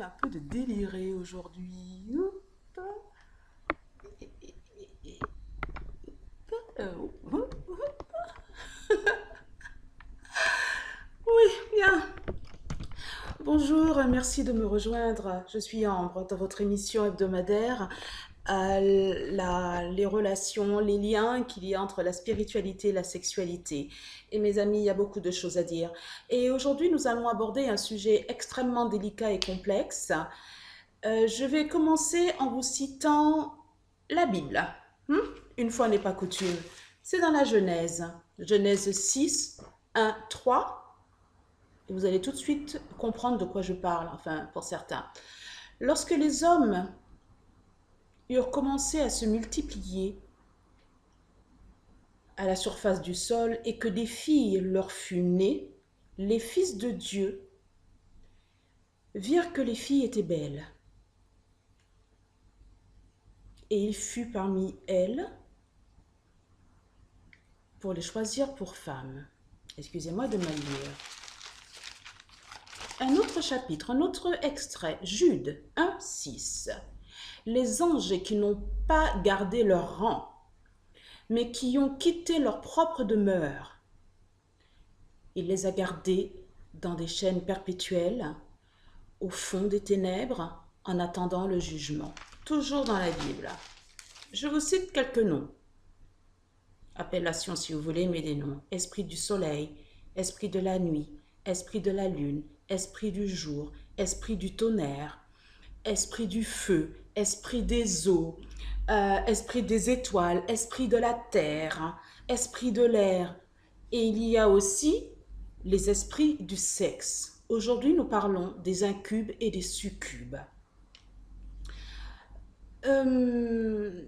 Un peu de déliré aujourd'hui. Oui, bien. Bonjour, merci de me rejoindre. Je suis Ambre dans votre émission hebdomadaire. Les relations, les liens qu'il y a entre la spiritualité et la sexualité. Et mes amis, il y a beaucoup de choses à dire. Et aujourd'hui, nous allons aborder un sujet extrêmement délicat et complexe. Je vais commencer en vous citant la Bible. Hmm? Une fois n'est pas coutume. C'est dans la Genèse. Genèse 6, 1, 3. Et vous allez tout de suite comprendre de quoi je parle, enfin pour certains. Lorsque les hommes eurent commencé à se multiplier à la surface du sol et que des filles leur furent nées, les fils de Dieu virent que les filles étaient belles. Et il fut parmi elles pour les choisir pour femmes. Excusez-moi de mal lire. Un autre chapitre, un autre extrait, Jude 1, 6. Les anges qui n'ont pas gardé leur rang, mais qui ont quitté leur propre demeure, il les a gardés dans des chaînes perpétuelles, au fond des ténèbres, en attendant le jugement. Toujours dans la Bible. Je vous cite quelques noms. Appellation si vous voulez, mais des noms. Esprit du soleil, esprit de la nuit, esprit de la lune, esprit du jour, esprit du tonnerre, esprit du feu, esprit des eaux, esprit des étoiles, esprit de la terre, esprit de l'air. Et il y a aussi les esprits du sexe. Aujourd'hui, nous parlons des incubes et des succubes. Ils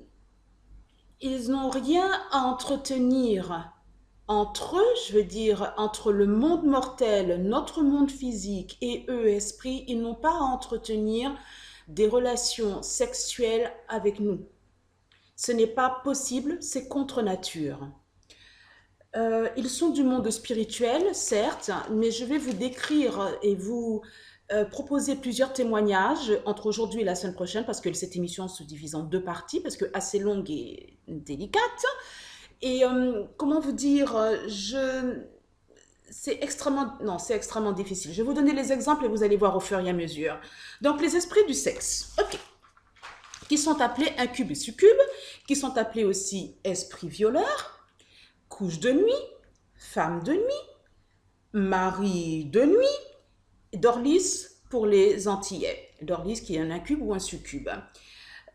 n'ont rien à entretenir entre eux, je veux dire, entre le monde mortel, notre monde physique et eux, esprits, ils n'ont pas à entretenir des relations sexuelles avec nous. Ce n'est pas possible, c'est contre nature. Ils sont du monde spirituel, certes, mais je vais vous décrire et vous proposer plusieurs témoignages entre aujourd'hui et la semaine prochaine, parce que cette émission se divise en deux parties, parce que assez longue et délicate. Et comment vous dire, c'est extrêmement, non, c'est extrêmement difficile. Je vais vous donner les exemples et vous allez voir au fur et à mesure. Donc, les esprits du sexe, ok, qui sont appelés incubes et succubes, qui sont appelés aussi esprits violeurs, couche de nuit, femme de nuit, mari de nuit, dorlis pour les Antillais. Dorlis qui est un incube ou un succube.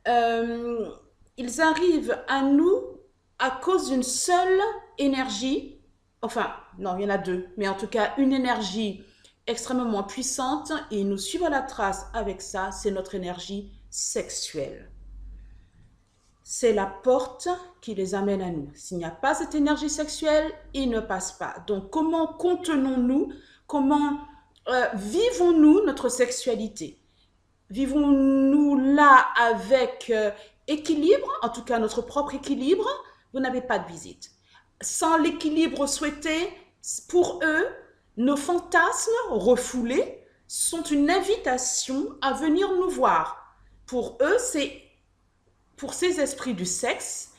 Ils arrivent à nous à cause d'une seule énergie, enfin, non, il y en a deux, mais en tout cas, une énergie extrêmement puissante et nous suivons la trace avec ça, c'est notre énergie sexuelle. C'est la porte qui les amène à nous. S'il n'y a pas cette énergie sexuelle, ils ne passent pas. Donc, comment contenons-nous, comment vivons-nous notre sexualité? Vivons-nous là avec équilibre, en tout cas notre propre équilibre? Vous n'avez pas de visite. Sans l'équilibre souhaité, pour eux, nos fantasmes refoulés sont une invitation à venir nous voir. Pour eux, c'est pour ces esprits du sexe,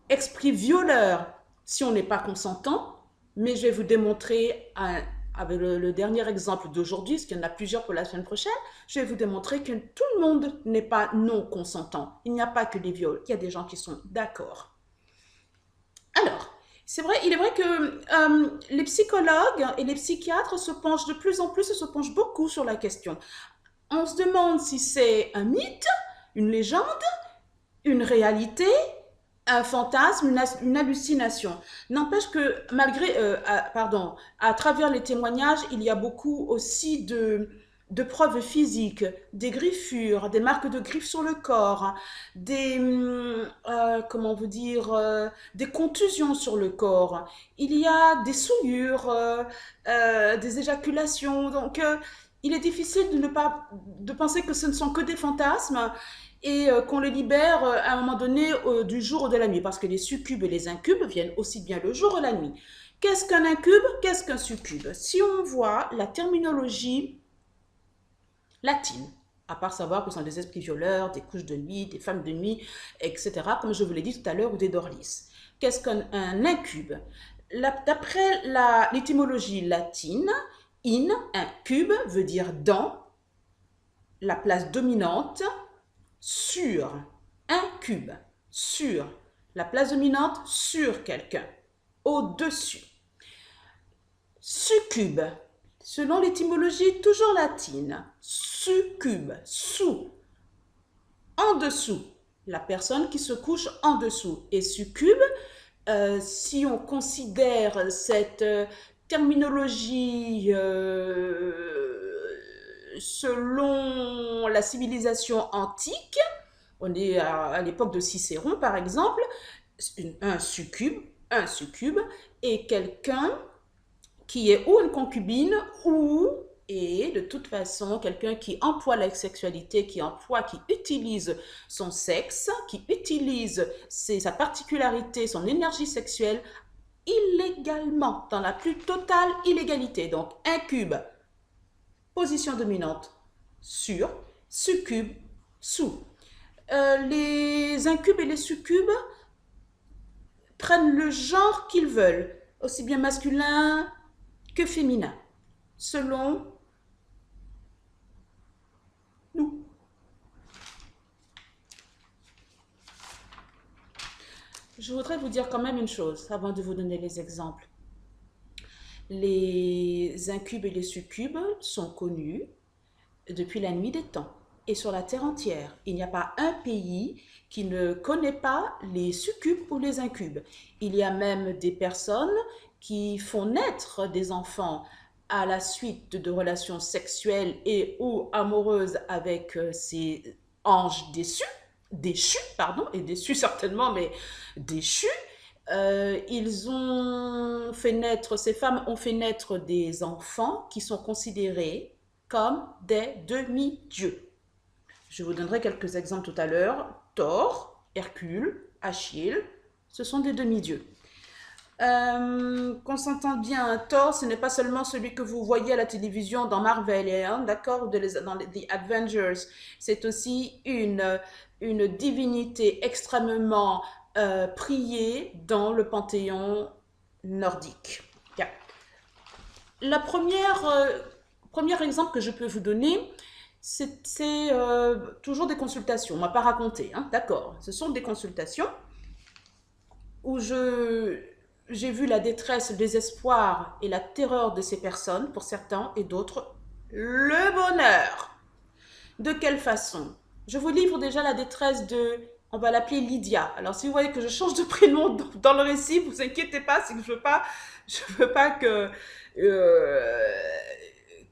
esprits violeurs si on n'est pas consentant, mais je vais vous démontrer avec le dernier exemple d'aujourd'hui, parce qu'il y en a plusieurs pour la semaine prochaine, je vais vous démontrer que tout le monde n'est pas non consentant. Il n'y a pas que des viols, il y a des gens qui sont d'accord. Alors, il est vrai que les psychologues et les psychiatres se penchent de plus en plus et se penchent beaucoup sur la question. On se demande si c'est un mythe, une légende, une réalité, un fantasme, une hallucination. N'empêche que malgré, à travers les témoignages, il y a beaucoup aussi de preuves physiques, des griffures, des marques de griffes sur le corps, comment vous dire, des contusions sur le corps. Il y a des souillures, des éjaculations. Donc, il est difficile de penser que ce ne sont que des fantasmes et qu'on les libère à un moment donné du jour ou de la nuit, parce que les succubes et les incubes viennent aussi bien le jour ou la nuit. Qu'est-ce qu'un incube? Qu'est-ce qu'un succube? Si on voit la terminologie latine. À part savoir que ce sont des esprits violeurs, des couches de nuit, des femmes de nuit, etc. Comme je vous l'ai dit tout à l'heure, ou des dorlis. Qu'est-ce qu'un incube? D'après l'étymologie latine, incube veut dire dans, la place dominante, sur, incube, sur, la place dominante sur quelqu'un, au-dessus. Succube, selon l'étymologie toujours latine, succube, sous, en dessous, la personne qui se couche en dessous. Et succube, si on considère cette terminologie selon la civilisation antique, on est à l'époque de Cicéron par exemple, un succube est quelqu'un qui est ou une concubine ou, et de toute façon, quelqu'un qui emploie la sexualité, qui utilise son sexe, qui utilise sa particularité, son énergie sexuelle, illégalement, dans la plus totale illégalité. Donc, incube, position dominante, sur, succube, sous. Les incubes et les succubes prennent le genre qu'ils veulent, aussi bien masculin que féminin, selon nous. Je voudrais vous dire quand même une chose avant de vous donner les exemples. Les incubes et les succubes sont connus depuis la nuit des temps et sur la terre entière. Il n'y a pas un pays qui ne connaît pas les succubes ou les incubes. Il y a même des personnes qui font naître des enfants à la suite de relations sexuelles et ou amoureuses avec ces anges déchus, et déçus certainement, mais déchus. Ces femmes ont fait naître des enfants qui sont considérés comme des demi-dieux. Je vous donnerai quelques exemples tout à l'heure. Thor, Hercule, Achille, ce sont des demi-dieux. Qu'on s'entende bien, Thor, ce n'est pas seulement celui que vous voyez à la télévision dans Marvel, d'accord, dans The Avengers. C'est aussi une divinité extrêmement priée dans le panthéon nordique. Yeah. Premier exemple que je peux vous donner, c'est toujours des consultations. On ne m'a pas raconté, d'accord. Ce sont des consultations où j'ai vu la détresse, le désespoir et la terreur de ces personnes, pour certains, et d'autres, le bonheur. De quelle façon? Je vous livre déjà la détresse on va l'appeler Lydia. Alors si vous voyez que je change de prénom dans le récit, vous inquiétez pas, c'est que je veux pas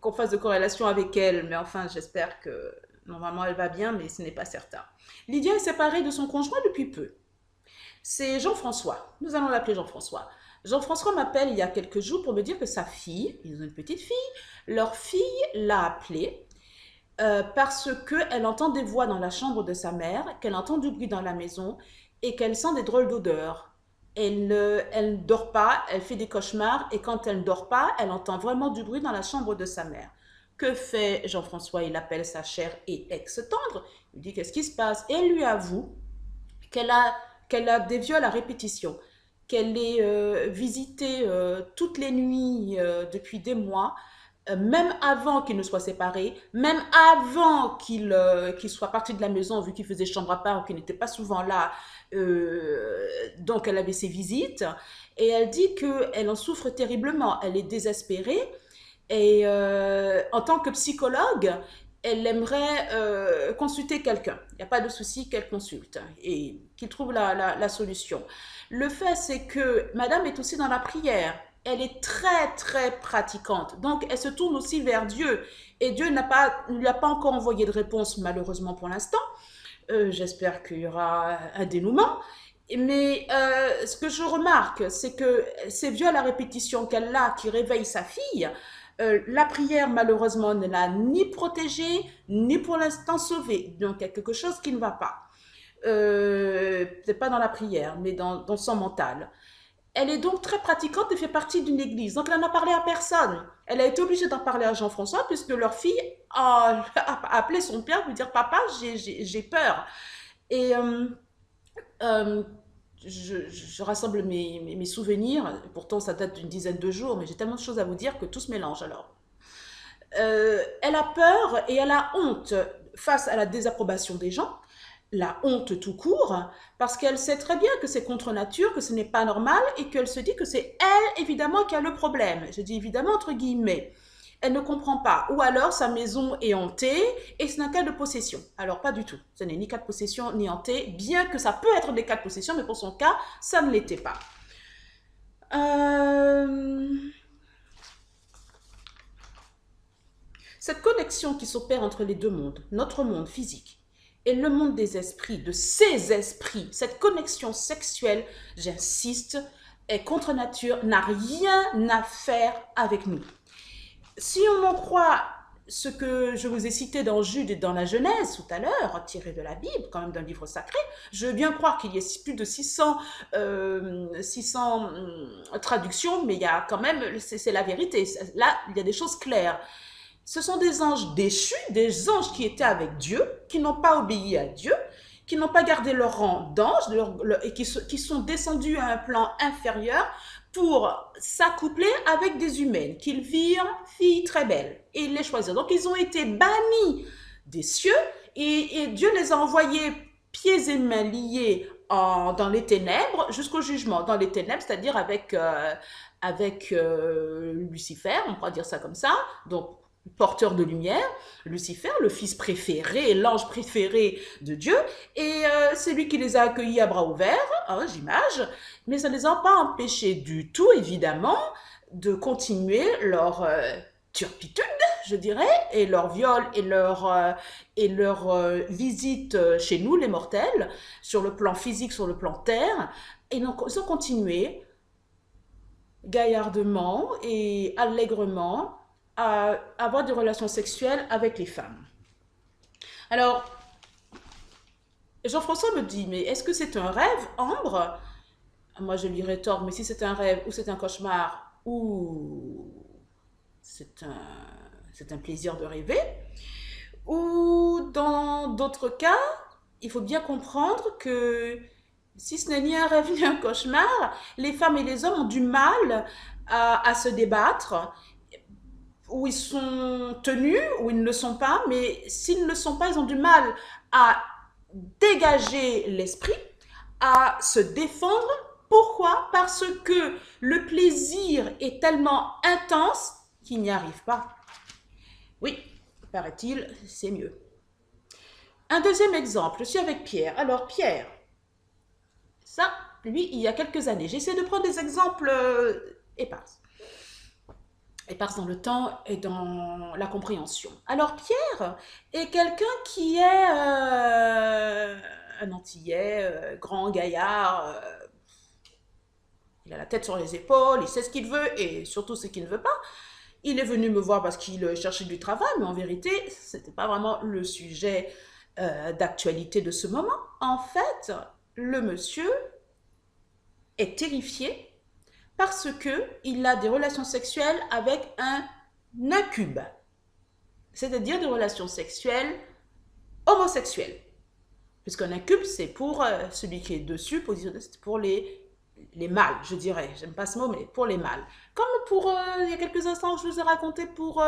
qu'on fasse de corrélation avec elle, mais enfin j'espère que normalement elle va bien, mais ce n'est pas certain. Lydia est séparée de son conjoint depuis peu. C'est Jean-François. Nous allons l'appeler Jean-François. Jean-François m'appelle il y a quelques jours pour me dire que sa fille, ils ont une petite fille, leur fille l'a appelé parce qu'elle entend des voix dans la chambre de sa mère, qu'elle entend du bruit dans la maison et qu'elle sent des drôles d'odeurs. Elle ne dort pas, elle fait des cauchemars et quand elle ne dort pas, elle entend vraiment du bruit dans la chambre de sa mère. Que fait Jean-François? Il appelle sa chère et ex-tendre, il lui dit qu'est-ce qui se passe et elle lui avoue qu'elle a des viols à répétition, qu'elle est visitée toutes les nuits depuis des mois, même avant qu'ils ne soient séparés, même avant qu'il soit parti de la maison, vu qu'il faisait chambre à part ou qu'il n'était pas souvent là, donc elle avait ses visites, et elle dit qu'elle en souffre terriblement, elle est désespérée, et en tant que psychologue, elle aimerait consulter quelqu'un. Il n'y a pas de souci qu'elle consulte et qu'il trouve la solution. Le fait, c'est que madame est aussi dans la prière. Elle est très, très pratiquante. Donc, elle se tourne aussi vers Dieu. Et Dieu ne lui a pas encore envoyé de réponse, malheureusement pour l'instant. J'espère qu'il y aura un dénouement. Mais ce que je remarque, c'est que ces viols à répétition qu'elle a, qui réveillent sa fille, la prière, malheureusement, ne l'a ni protégée, ni pour l'instant sauvée. Donc, il y a quelque chose qui ne va pas. Peut-être pas dans la prière, mais dans son mental. Elle est donc très pratiquante et fait partie d'une église. Donc, elle n'en a parlé à personne. Elle a été obligée d'en parler à Jean-François puisque leur fille a appelé son père pour lui dire, papa, j'ai peur. Et euh, je rassemble mes souvenirs. Pourtant, ça date d'une dizaine de jours, mais j'ai tellement de choses à vous dire que tout se mélange alors. Elle a peur et elle a honte face à la désapprobation des gens, la honte tout court, parce qu'elle sait très bien que c'est contre nature, que ce n'est pas normal et qu'elle se dit que c'est elle, évidemment, qui a le problème. Je dis évidemment entre guillemets. Elle ne comprend pas. Ou alors sa maison est hantée et c'est un cas de possession. Alors pas du tout. Ce n'est ni cas de possession ni hanté, bien que ça peut être des cas de possession, mais pour son cas, ça ne l'était pas. Cette connexion qui s'opère entre les deux mondes, notre monde physique et le monde des esprits, de ces esprits, cette connexion sexuelle, j'insiste, est contre nature, n'a rien à faire avec nous. Si on en croit ce que je vous ai cité dans Jude et dans la Genèse tout à l'heure, tiré de la Bible, quand même d'un livre sacré, je veux bien croire qu'il y ait plus de 600 traductions, mais il y a quand même, c'est la vérité. Là, il y a des choses claires. Ce sont des anges déchus, des anges qui étaient avec Dieu, qui n'ont pas obéi à Dieu, qui n'ont pas gardé leur rang d'ange et qui sont descendus à un plan inférieur pour s'accoupler avec des humaines qu'ils virent filles très belles et les choisir. Donc ils ont été bannis des cieux et Dieu les a envoyés pieds et mains liés dans les ténèbres jusqu'au jugement. Dans les ténèbres, c'est-à-dire avec Lucifer, on pourra dire ça comme ça, donc porteur de lumière, Lucifer, le fils préféré, l'ange préféré de Dieu, et c'est lui qui les a accueillis à bras ouverts, hein, j'imagine, mais ça ne les a pas empêchés du tout, évidemment, de continuer leur turpitude, je dirais, et leur viol et leur visite chez nous, les mortels, sur le plan physique, sur le plan terre, et donc, ils ont continué gaillardement et allègrement à avoir des relations sexuelles avec les femmes. Alors, Jean-François me dit, mais est-ce que c'est un rêve, Ambre? Moi, je lui rétorque, mais si c'est un rêve ou c'est un cauchemar ou c'est un plaisir de rêver, ou dans d'autres cas, il faut bien comprendre que si ce n'est ni un rêve ni un cauchemar, les femmes et les hommes ont du mal à se débattre, où ils sont tenus, où ils ne le sont pas, mais s'ils ne le sont pas, ils ont du mal à dégager l'esprit, à se défendre. Pourquoi? Parce que le plaisir est tellement intense qu'ils n'y arrivent pas. Oui, paraît-il, c'est mieux. Un deuxième exemple, je suis avec Pierre. Alors Pierre, ça, lui, il y a quelques années, j'essaie de prendre des exemples épars dans le temps et dans la compréhension. Alors Pierre est quelqu'un qui est un Antillais, grand gaillard, il a la tête sur les épaules, il sait ce qu'il veut et surtout ce qu'il ne veut pas. Il est venu me voir parce qu'il cherchait du travail, mais en vérité, ce n'était pas vraiment le sujet d'actualité de ce moment. En fait, le monsieur est terrifié parce qu'il a des relations sexuelles avec un incube, c'est-à-dire des relations sexuelles homosexuelles. Puisqu'un incube, c'est pour celui qui est dessus, positionné, c'est pour les mâles, je dirais. J'aime pas ce mot, mais pour les mâles. Comme pour, il y a quelques instants, je vous ai raconté pour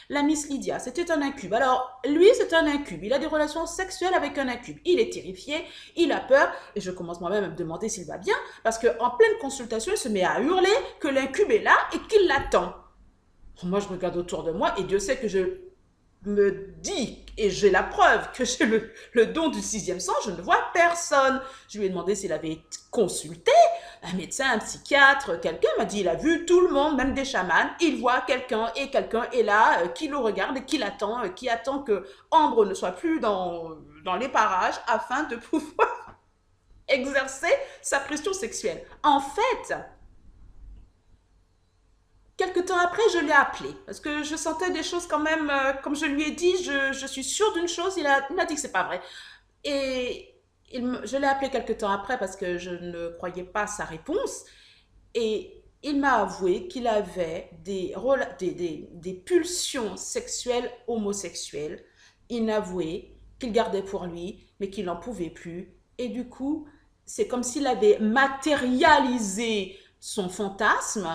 la Miss Lydia. C'était un incube. Alors, lui, c'est un incube. Il a des relations sexuelles avec un incube. Il est terrifié, il a peur, et je commence moi-même à me demander s'il va bien, parce qu'en pleine consultation, il se met à hurler que l'incube est là et qu'il l'attend. Moi, je regarde autour de moi, et Dieu sait que je me dis, et j'ai la preuve que j'ai le don du sixième sens, je ne vois personne. Je lui ai demandé s'il avait consulté un médecin, un psychiatre, quelqu'un m'a dit, il a vu tout le monde, même des chamans, il voit quelqu'un et quelqu'un est là, qui le regarde et qui attend que Ambre ne soit plus dans les parages afin de pouvoir exercer sa pression sexuelle. En fait, quelque temps après, je l'ai appelé parce que je sentais des choses quand même, comme je lui ai dit, je suis sûre d'une chose, il m'a dit que c'est pas vrai. Et je l'ai appelé quelque temps après parce que je ne croyais pas sa réponse. Et il m'a avoué qu'il avait des pulsions sexuelles homosexuelles. Il m'a avoué qu'il gardait pour lui, mais qu'il n'en pouvait plus. Et du coup, c'est comme s'il avait matérialisé son fantasme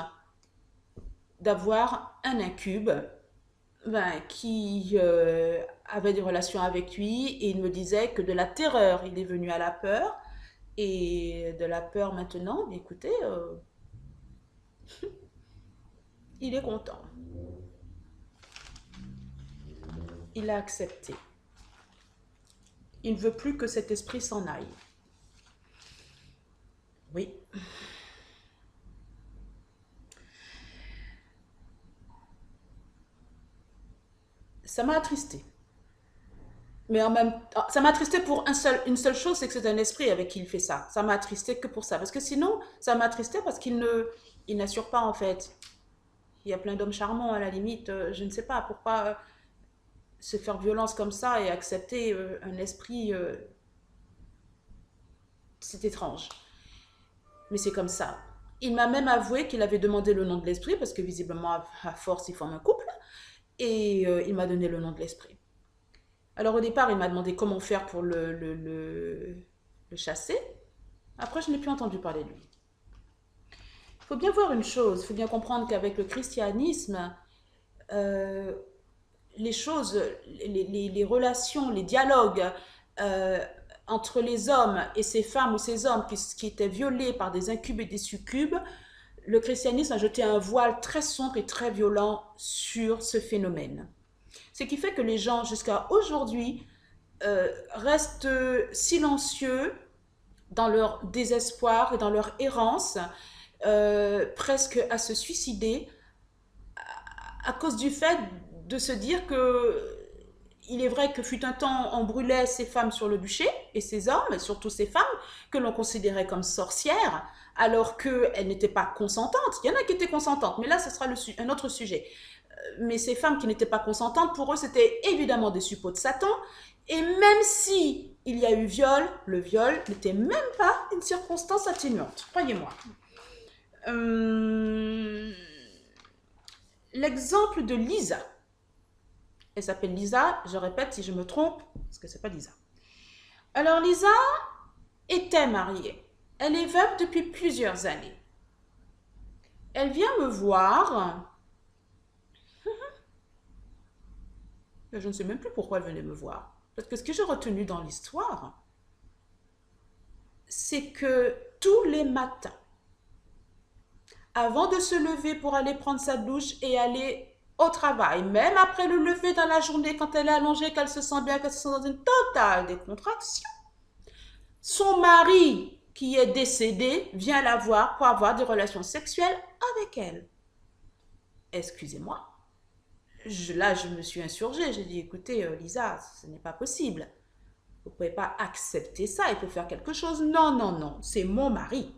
d'avoir un incube qui avait des relations avec lui, et il me disait que de la terreur, il est venu à la peur, et de la peur maintenant, écoutez, il est content. Il a accepté. Il ne veut plus que cet esprit s'en aille. Oui. Ça m'a attristé. Mais en même temps, ça m'a attristé pour une seule chose, c'est que c'est un esprit avec qui il fait ça. Ça m'a attristé que pour ça. Parce que sinon, ça m'a attristé parce il n'assure pas en fait. Il y a plein d'hommes charmants à la limite. Je ne sais pas pourquoi se faire violence comme ça et accepter un esprit. C'est étrange. Mais c'est comme ça. Il m'a même avoué qu'il avait demandé le nom de l'esprit parce que visiblement, à force, ils forment un couple. Et il m'a donné le nom de l'esprit. Alors au départ, il m'a demandé comment faire pour le chasser. Après, je n'ai plus entendu parler de lui. Il faut bien voir une chose, il faut bien comprendre qu'avec le christianisme, euh, les choses, les relations, les dialogues euh, entre les hommes et ces femmes ou ces hommes qui étaient violés par des incubes et des succubes, le christianisme a jeté un voile très sombre et très violent sur ce phénomène. Ce qui fait que les gens, jusqu'à aujourd'hui, restent silencieux dans leur désespoir et dans leur errance, presque à se suicider, à cause du fait de se dire que il est vrai que fut un temps, on brûlait ces femmes sur le bûcher, et ces hommes, et surtout ces femmes, que l'on considérait comme sorcières, alors qu'elles n'étaient pas consentantes. Il y en a qui étaient consentantes, mais là, ce sera un autre sujet. Mais ces femmes qui n'étaient pas consentantes, pour eux, c'était évidemment des suppôts de Satan. Et même si il y a eu viol, le viol n'était même pas une circonstance atténuante, croyez-moi. L'exemple de Lisa. Elle s'appelle Lisa, je répète si je me trompe, parce que c'est pas Lisa. Alors Lisa était mariée. Elle est veuve depuis plusieurs années. Elle vient me voir. Je ne sais même plus pourquoi elle venait me voir. Parce que ce que j'ai retenu dans l'histoire, c'est que tous les matins, avant de se lever pour aller prendre sa douche et aller au travail, même après le lever dans la journée, quand elle est allongée, qu'elle se sent bien, qu'elle se sent dans une totale décontraction, son mari, qui est décédé, vient la voir pour avoir des relations sexuelles avec elle. Excusez-moi. Là, je me suis insurgée. J'ai dit, écoutez, Lisa, ce n'est pas possible. Vous ne pouvez pas accepter ça. Il faut faire quelque chose. Non, non, non. C'est mon mari.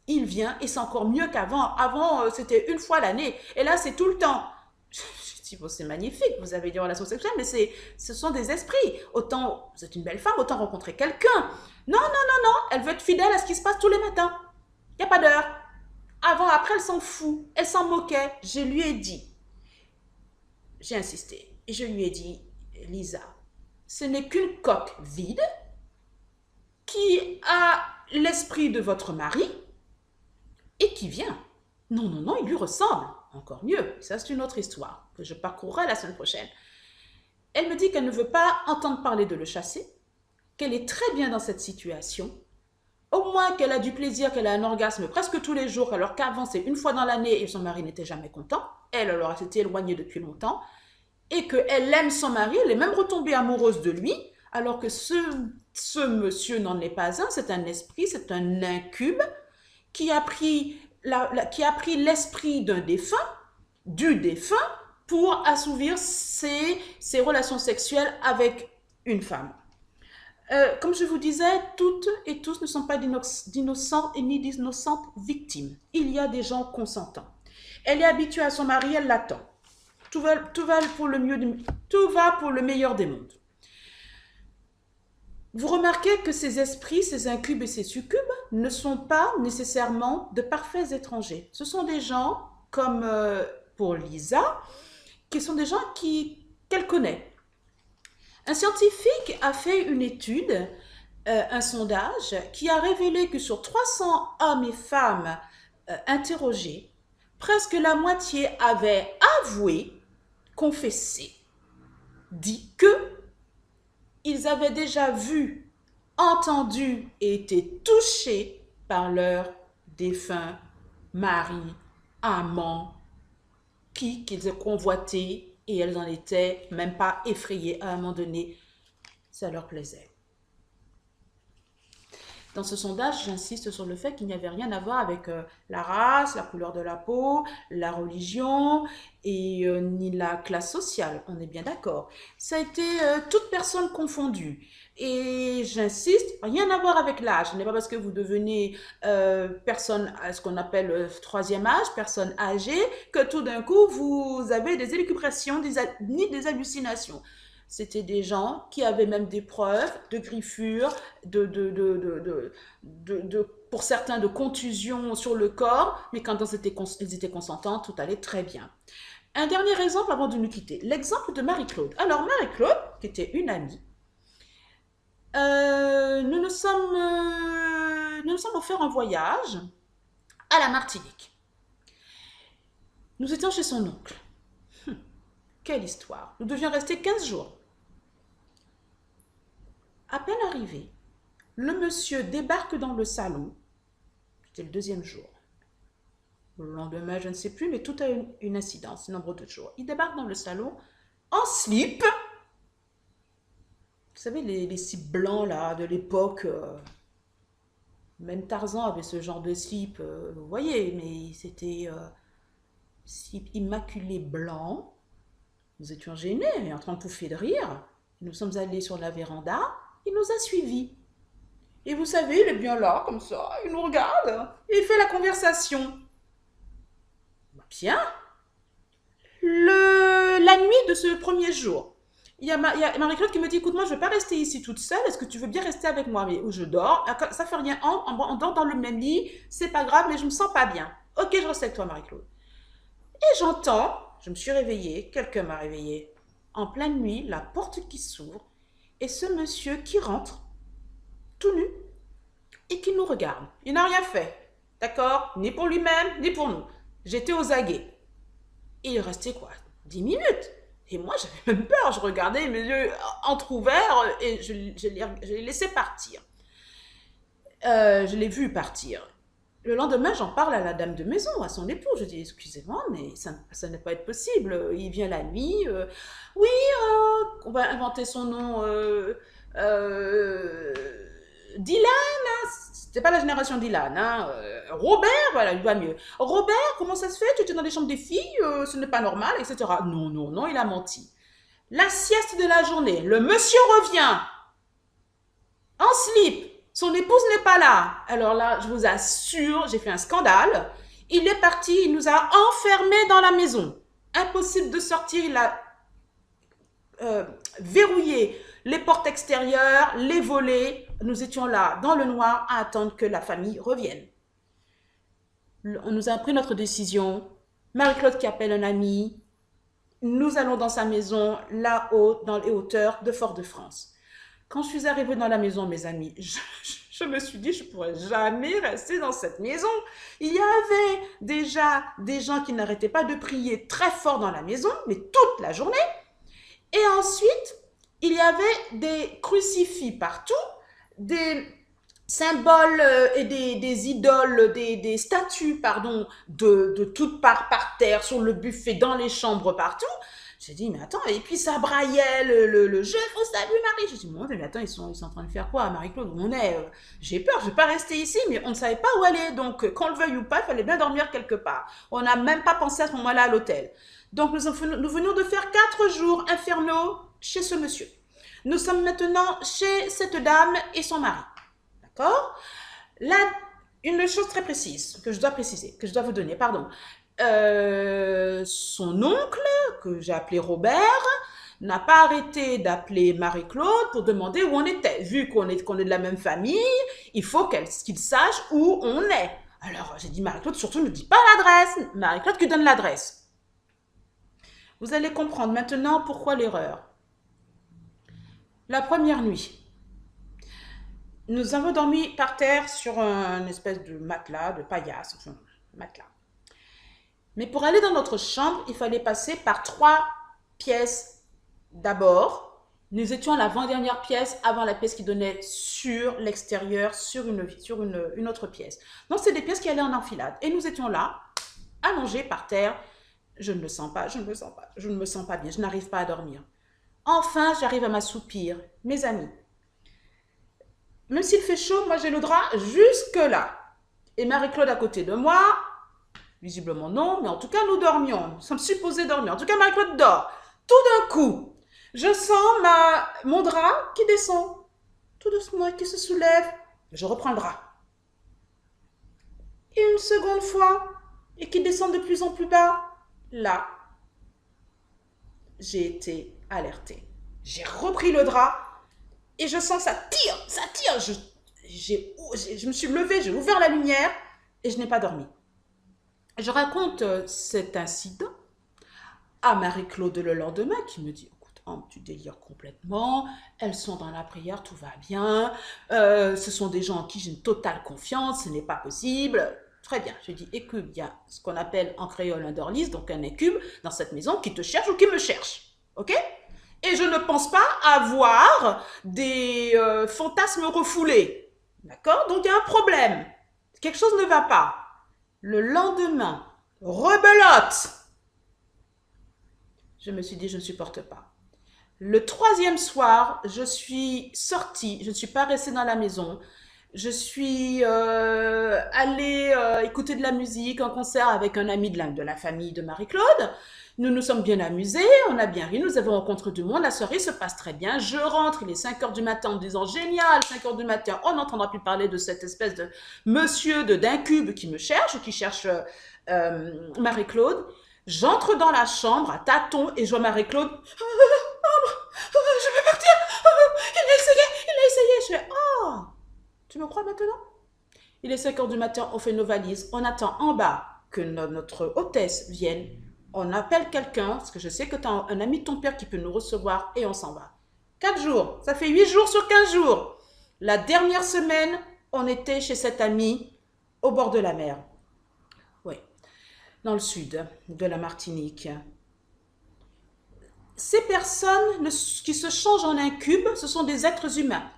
Il vient et c'est encore mieux qu'avant. Avant, c'était une fois l'année. Et là, c'est tout le temps. Je dis, bon, c'est magnifique. Vous avez des relations sexuelles, mais ce sont des esprits. Autant, vous êtes une belle femme, autant rencontrer quelqu'un. Non, non, non, non. Elle veut être fidèle à ce qui se passe tous les matins. Il n'y a pas d'heure. Avant, après, elle s'en fout. Elle s'en moquait. Je lui ai dit. J'ai insisté et je lui ai dit, Lisa, ce n'est qu'une coque vide qui a l'esprit de votre mari et qui vient. Non, non, non, il lui ressemble. Encore mieux, ça c'est une autre histoire que je parcourrai la semaine prochaine. Elle me dit qu'elle ne veut pas entendre parler de le chasser, qu'elle est très bien dans cette situation, au moins qu'elle a du plaisir, qu'elle a un orgasme presque tous les jours, alors qu'avant c'est une fois dans l'année et son mari n'était jamais content. Elle, alors, s'était éloignée depuis longtemps. Et qu'elle aime son mari, elle est même retombée amoureuse de lui, alors que ce monsieur n'en est pas un, c'est un esprit, c'est un incube qui a pris l'esprit d'un défunt, du défunt, pour assouvir ses relations sexuelles avec une femme. Comme je vous disais, toutes et tous ne sont pas d'innocents et ni d'innocentes victimes. Il y a des gens consentants. Elle est habituée à son mari, elle l'attend. Tout va pour le meilleur des mondes. Vous remarquez que ces esprits, ces incubes et ces succubes ne sont pas nécessairement de parfaits étrangers. Ce sont des gens comme pour Lisa, qui sont des gens qu'elle connaît. Un scientifique a fait une étude, un sondage, qui a révélé que sur 300 hommes et femmes interrogés, presque la moitié avaient avoué, confessé, dit que ils avaient déjà vu, entendu et été touchés par leur défunt mari, amant, qu'ils aient convoité et elles en étaient même pas effrayées à un moment donné, ça leur plaisait. Dans ce sondage, j'insiste sur le fait qu'il n'y avait rien à voir avec la race, la couleur de la peau, la religion et ni la classe sociale. On est bien d'accord. Ça a été toute personne confondue. Et j'insiste, rien à voir avec l'âge. Ce n'est pas parce que vous devenez personne à ce qu'on appelle troisième âge, personne âgée, que tout d'un coup vous avez des élucubrations ni des hallucinations. C'était des gens qui avaient même des preuves de griffures, pour certains de contusions sur le corps, mais quand ils étaient consentants, tout allait très bien. Un dernier exemple avant de nous quitter, l'exemple de Marie-Claude. Alors Marie-Claude, qui était une amie, nous nous sommes offert un voyage à la Martinique. Nous étions chez son oncle. Quelle histoire. Nous devions rester 15 jours. À peine arrivé, le monsieur débarque dans le salon. C'était le deuxième jour. Le lendemain, je ne sais plus, mais tout a une incidence, nombre de jours. Il débarque dans le salon en slip. Vous savez, les slips blancs là, de l'époque. Même Tarzan avait ce genre de slip, vous voyez, mais c'était slip immaculé blanc. Nous étions gênés, en train de pouffer de rire. Nous sommes allés sur la véranda. Il nous a suivis. Et vous savez, il est bien là, comme ça. Il nous regarde. Et il fait la conversation. Bien. La nuit de ce premier jour, il y a Marie-Claude qui me dit, écoute, moi, je ne veux pas rester ici toute seule. Est-ce que tu veux bien rester avec moi? Mais où je dors. Ça fait rien. On dort dans le même lit. C'est pas grave, mais je me sens pas bien. Ok, je reste avec toi, Marie-Claude. Et j'entends, je me suis réveillée, quelqu'un m'a réveillée. En pleine nuit, la porte qui s'ouvre et ce monsieur qui rentre, tout nu, et qui nous regarde. Il n'a rien fait, d'accord? Ni pour lui-même, ni pour nous. J'étais aux aguets. Et il restait quoi? 10 minutes. Et moi, j'avais même peur. Je regardais, mes yeux entrouverts et je l'ai laissé partir. Je l'ai vu partir. Le lendemain, j'en parle à la dame de maison, à son époux. Je dis, excusez-moi, mais ça ne peut pas être possible. Il vient la nuit. Oui, on va inventer son nom. Dylan, hein, c'était pas la génération Dylan. Hein, Robert, voilà, il va mieux. Robert, comment ça se fait? Tu étais dans les chambres des filles, ce n'est pas normal, etc. Non, non, non, il a menti. La sieste de la journée, le monsieur revient en slip. Son épouse n'est pas là. Alors là, je vous assure, j'ai fait un scandale. Il est parti, il nous a enfermés dans la maison. Impossible de sortir, il a verrouillé les portes extérieures, les volets. Nous étions là, dans le noir, à attendre que la famille revienne. On nous a pris notre décision. Marie-Claude qui appelle un ami. Nous allons dans sa maison, là-haut, dans les hauteurs de Fort-de-France. Quand je suis arrivée dans la maison, mes amis, je me suis dit, je ne pourrais jamais rester dans cette maison. Il y avait déjà des gens qui n'arrêtaient pas de prier très fort dans la maison, mais toute la journée. Et ensuite, il y avait des crucifix partout, des symboles et des idoles, des statues, pardon, de toutes parts par terre, sur le buffet, dans les chambres, partout. J'ai dit, mais attends, et puis ça braillait le jeu, oh salut Marie. J'ai dit, mais attends, ils sont en train de faire quoi, Marie-Claude? On est, j'ai peur, je vais pas rester ici, mais on ne savait pas où aller, donc qu'on le veuille ou pas, il fallait bien dormir quelque part. On n'a même pas pensé à ce moment-là à l'hôtel. Donc nous venions de faire 4 jours infernaux chez ce monsieur. Nous sommes maintenant chez cette dame et son mari. D'accord? Là, une chose très précise que je dois préciser, que je dois vous donner, pardon. Son oncle, que j'ai appelé Robert, n'a pas arrêté d'appeler Marie-Claude pour demander où on était. Vu qu'on est de la même famille, il faut qu'il sache où on est. Alors, j'ai dit, Marie-Claude, surtout ne dis pas l'adresse. Marie-Claude qui donne l'adresse. Vous allez comprendre maintenant pourquoi l'erreur. La première nuit, nous avons dormi par terre sur une espèce de matelas, de paillasse, enfin, matelas. Mais pour aller dans notre chambre, il fallait passer par 3 pièces d'abord. Nous étions à l'avant-dernière pièce avant la pièce qui donnait sur l'extérieur, sur une autre pièce. Donc, c'est des pièces qui allaient en enfilade. Et nous étions là, allongés par terre. Je ne me sens pas, je ne me sens pas, je ne me sens pas bien, je n'arrive pas à dormir. Enfin, j'arrive à m'assoupir. Mes amis, même s'il fait chaud, moi j'ai le drap jusque là. Et Marie-Claude à côté de moi, visiblement non, mais en tout cas nous dormions. Nous sommes supposés dormir. En tout cas Marie-Claude dort. Tout d'un coup, je sens mon drap qui descend. Tout doucement, qui se soulève. Je reprends le drap. Et une seconde fois, et qui descend de plus en plus bas. Là, j'ai été alertée. J'ai repris le drap et je sens ça tire. Je me suis levée, j'ai ouvert la lumière et je n'ai pas dormi. Je raconte cet incident à Marie-Claude le lendemain qui me dit, écoute, oh, tu délires complètement, elles sont dans la prière, tout va bien, ce sont des gens en qui j'ai une totale confiance, ce n'est pas possible. Très bien, je dis, écoute, il y a ce qu'on appelle en créole un dorlis, donc un incube dans cette maison qui te cherche ou qui me cherche. Ok? Et je ne pense pas avoir des fantasmes refoulés. D'accord? Donc il y a un problème. Quelque chose ne va pas. Le lendemain, rebelote. Je me suis dit, je ne supporte pas. Le 3e soir, je suis sortie, je ne suis pas restée dans la maison. Je suis allée écouter de la musique, un concert avec un ami de la famille de Marie-Claude. Nous nous sommes bien amusés, on a bien ri, nous avons rencontré du monde, la soirée se passe très bien. Je rentre, il est 5h du matin en me disant génial, 5h du matin, on n'entendra plus parler de cette espèce de monsieur d'incube qui me cherche, qui cherche Marie-Claude. J'entre dans la chambre à tâtons et je vois Marie-Claude. Je vais partir. Il a essayé. Je fais, oh, tu me crois maintenant? Il est 5h du matin, on fait nos valises, on attend en bas que notre hôtesse vienne. On appelle quelqu'un, parce que je sais que tu as un ami de ton père qui peut nous recevoir et on s'en va. 4 jours, ça fait 8 jours sur 15 jours. La dernière semaine, on était chez cet ami au bord de la mer. Oui, dans le sud de la Martinique. Ces personnes qui se changent en incubes, ce sont des êtres humains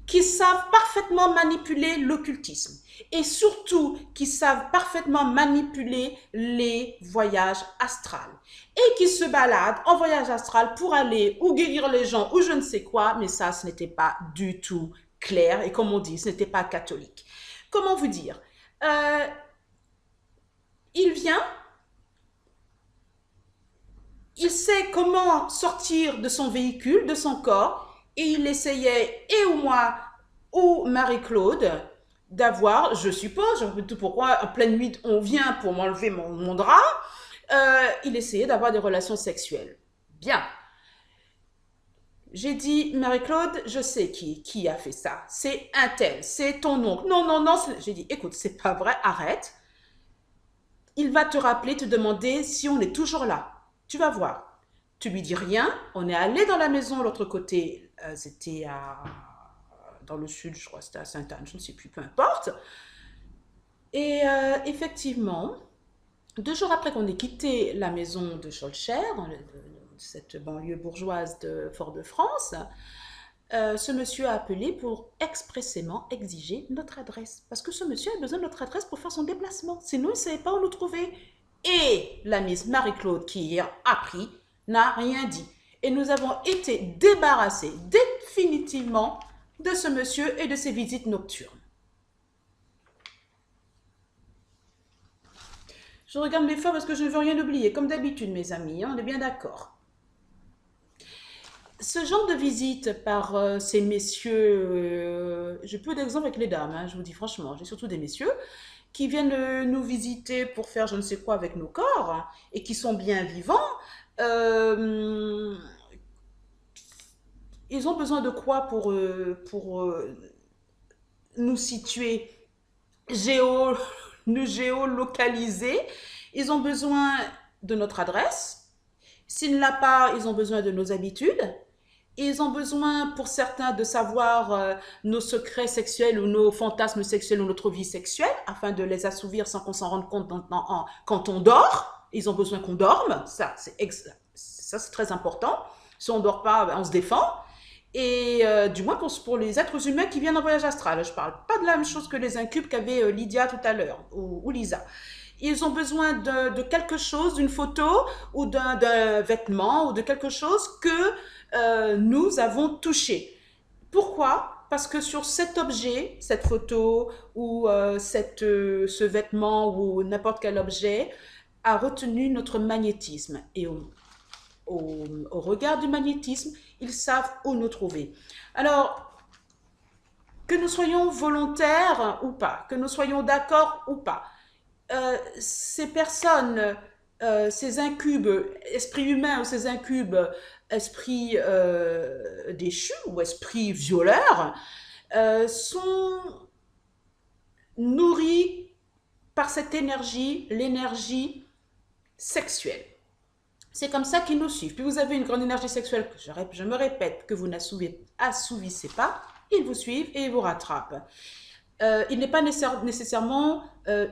qui savent parfaitement manipuler l'occultisme et surtout qui savent parfaitement manipuler les voyages astrales et qui se baladent en voyage astral pour aller ou guérir les gens ou je ne sais quoi, mais ça, ce n'était pas du tout clair et comme on dit, ce n'était pas catholique. Comment vous dire? Il vient, il sait comment sortir de son véhicule, de son corps, et il essayait, et ou moi, ou Marie-Claude, d'avoir, je suppose, pourquoi en pleine nuit on vient pour m'enlever mon drap, il essayait d'avoir des relations sexuelles. Bien. J'ai dit, Marie-Claude, je sais qui a fait ça. C'est un tel, c'est ton oncle. Non, non, non. J'ai dit, écoute, c'est pas vrai, arrête. Il va te rappeler, te demander si on est toujours là. Tu vas voir. Tu lui dis rien. On est allé dans la maison, l'autre côté, c'était dans le sud, je crois, c'était à Sainte-Anne, je ne sais plus, peu importe. Et effectivement, 2 jours après qu'on ait quitté la maison de Schœlcher, dans cette banlieue bourgeoise de Fort-de-France, ce monsieur a appelé pour expressément exiger notre adresse. Parce que ce monsieur a besoin de notre adresse pour faire son déplacement. Sinon, il ne savait pas où nous trouver. Et la Miss Marie-Claude, qui a appris, n'a rien dit. Et nous avons été débarrassés définitivement de ce monsieur et de ses visites nocturnes. Je regarde mes feuilles parce que je ne veux rien oublier, comme d'habitude, mes amis, on est bien d'accord. Ce genre de visite par ces messieurs, j'ai peu d'exemples avec les dames, hein, je vous dis franchement, j'ai surtout des messieurs qui viennent nous visiter pour faire je ne sais quoi avec nos corps hein, et qui sont bien vivants. ils ont besoin de quoi pour nous situer, géo, nous géolocaliser? Ils ont besoin de notre adresse. S'ils ne l'ont pas, ils ont besoin de nos habitudes. Ils ont besoin, pour certains, de savoir nos secrets sexuels ou nos fantasmes sexuels ou notre vie sexuelle, afin de les assouvir sans qu'on s'en rende compte quand on dort. Ils ont besoin qu'on dorme. Ça, c'est très important. Si on ne dort pas, ben, on se défend. Et du moins pour les êtres humains qui viennent en voyage astral. Je ne parle pas de la même chose que les incubes qu'avait Lydia tout à l'heure, ou Lisa. Ils ont besoin de quelque chose, d'une photo ou d'un vêtement ou de quelque chose que nous avons touché. Pourquoi? Parce que sur cet objet, cette photo ou ce vêtement ou n'importe quel objet a retenu notre magnétisme. Et au regard du magnétisme, ils savent où nous trouver. Alors, que nous soyons volontaires ou pas, que nous soyons d'accord ou pas, ces personnes, ces incubes, esprits humains ou ces incubes, esprits déchus ou esprits violeurs, sont nourris par cette énergie, l'énergie sexuelle. C'est comme ça qu'ils nous suivent. Puis vous avez une grande énergie sexuelle, je me répète, que vous n'assouvissez pas, ils vous suivent et ils vous rattrapent. Il n'est pas nécessairement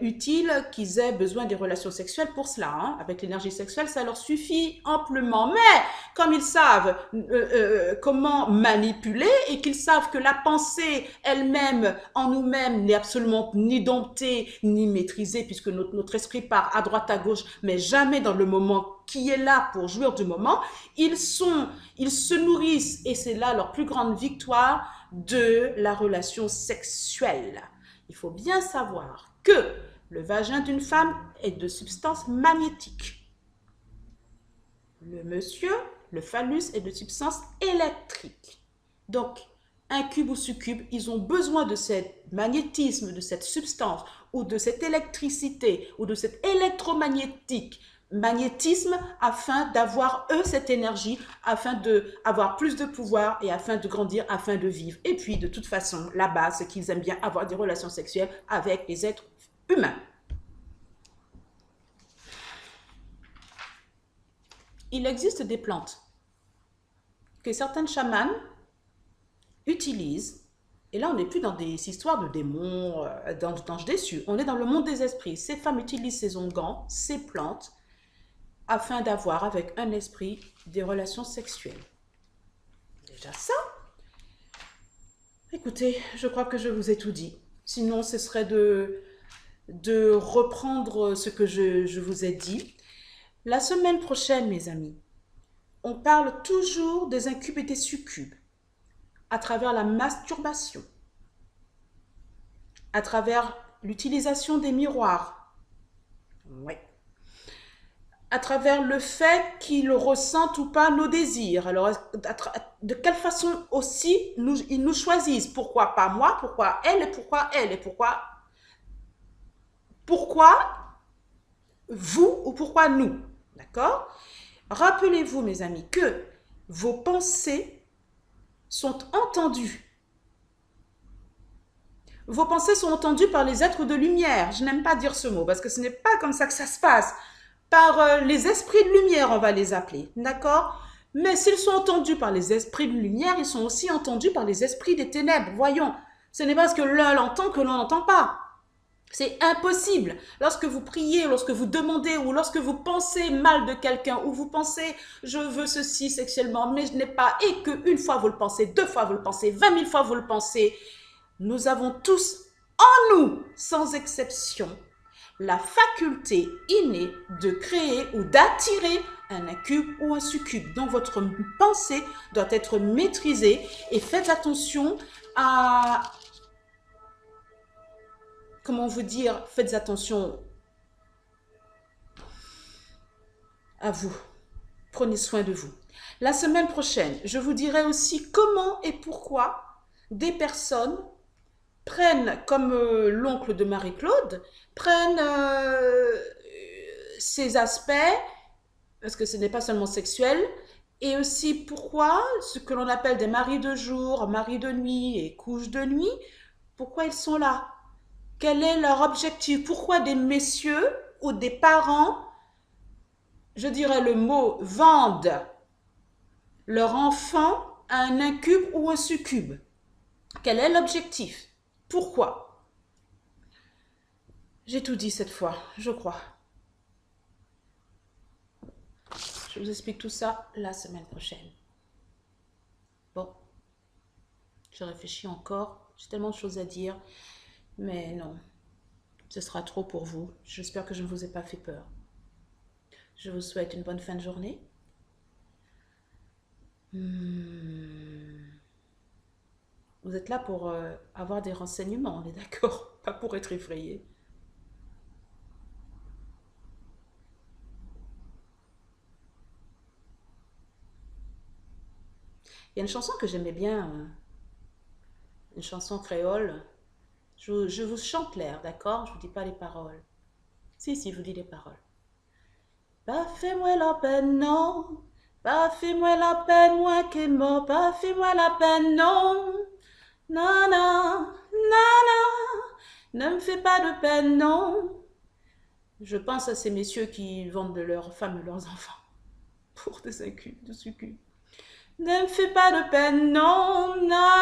utile qu'ils aient besoin des relations sexuelles pour cela. Hein. Avec l'énergie sexuelle, ça leur suffit amplement. Mais comme ils savent comment manipuler et qu'ils savent que la pensée elle-même en nous-mêmes n'est absolument ni domptée ni maîtrisée, puisque notre esprit part à droite à gauche, mais jamais dans le moment qui est là pour jouir du moment, ils se nourrissent, et c'est là leur plus grande victoire, de la relation sexuelle. Il faut bien savoir que le vagin d'une femme est de substance magnétique. Le monsieur, le phallus, est de substance électrique. Donc, incube ou succube, ils ont besoin de ce magnétisme, de cette substance, ou de cette électricité, ou de cet magnétisme, afin d'avoir eux cette énergie, afin d'avoir plus de pouvoir et afin de grandir, afin de vivre. Et puis de toute façon, là-bas, c'est qu'ils aiment bien avoir des relations sexuelles avec les êtres humains. Il existe des plantes que certaines chamanes utilisent, et là on n'est plus dans des histoires de démons, d'anges déçus, on est dans le monde des esprits. Ces femmes utilisent ces onguents, ces plantes, afin d'avoir avec un esprit des relations sexuelles. Déjà ça. Écoutez, je crois que je vous ai tout dit. Sinon, ce serait de reprendre ce que je vous ai dit. La semaine prochaine, mes amis, on parle toujours des incubes et des succubes à travers la masturbation, à travers l'utilisation des miroirs. Ouais. À travers le fait qu'ils ressentent ou pas nos désirs. Alors, de quelle façon aussi ils nous choisissent? Pourquoi pas moi? Pourquoi elle? Et pourquoi elle? Et pourquoi vous ou pourquoi nous? D'accord? Rappelez-vous, mes amis, que vos pensées sont entendues. Vos pensées sont entendues par les êtres de lumière. Je n'aime pas dire ce mot parce que ce n'est pas comme ça que ça se passe. Par les esprits de lumière, on va les appeler, d'accord? Mais s'ils sont entendus par les esprits de lumière, ils sont aussi entendus par les esprits des ténèbres. Voyons, ce n'est pas parce que l'un l'entend que l'on n'entend pas. C'est impossible. Lorsque vous priez, lorsque vous demandez ou lorsque vous pensez mal de quelqu'un ou vous pensez « je veux ceci sexuellement, mais je n'ai pas » et qu'une fois vous le pensez, 2 fois vous le pensez, 20 000 fois vous le pensez, nous avons tous en nous, sans exception, la faculté innée de créer ou d'attirer un incube ou un succube. Donc votre pensée doit être maîtrisée et faites attention à... Comment vous dire? Faites attention à vous. Prenez soin de vous. La semaine prochaine, je vous dirai aussi comment et pourquoi des personnes prennent, comme l'oncle de Marie-Claude, prennent ces aspects, parce que ce n'est pas seulement sexuel, Et aussi pourquoi ce que l'on appelle des maris de jour, maris de nuit et couches de nuit, pourquoi ils sont là? Quel est leur objectif? Pourquoi des messieurs ou des parents, je dirais le mot, vendent leur enfant à un incube ou un succube? Quel est l'objectif? Pourquoi? J'ai tout dit cette fois, je crois. Je vous explique tout ça la semaine prochaine. Bon, je réfléchis encore. J'ai tellement de choses à dire. Mais non, ce sera trop pour vous. J'espère que je ne vous ai pas fait peur. Je vous souhaite une bonne fin de journée. Vous êtes là pour avoir des renseignements, on est d'accord? Pas pour être effrayé. Il y a une chanson que j'aimais bien, une chanson créole. Je vous chante l'air, d'accord? Je vous dis pas les paroles. Si, si, je vous dis les paroles. Pas fait-moi la peine, non. Pas fait-moi la peine, moi qui est mort. Pas fait-moi la peine, non. Non, non, non, non. Ne me fais pas de peine, non. Je pense à ces messieurs qui vendent de leurs femmes et leurs enfants pour des incubes, de succubes. Ne me fais pas de peine, non, non,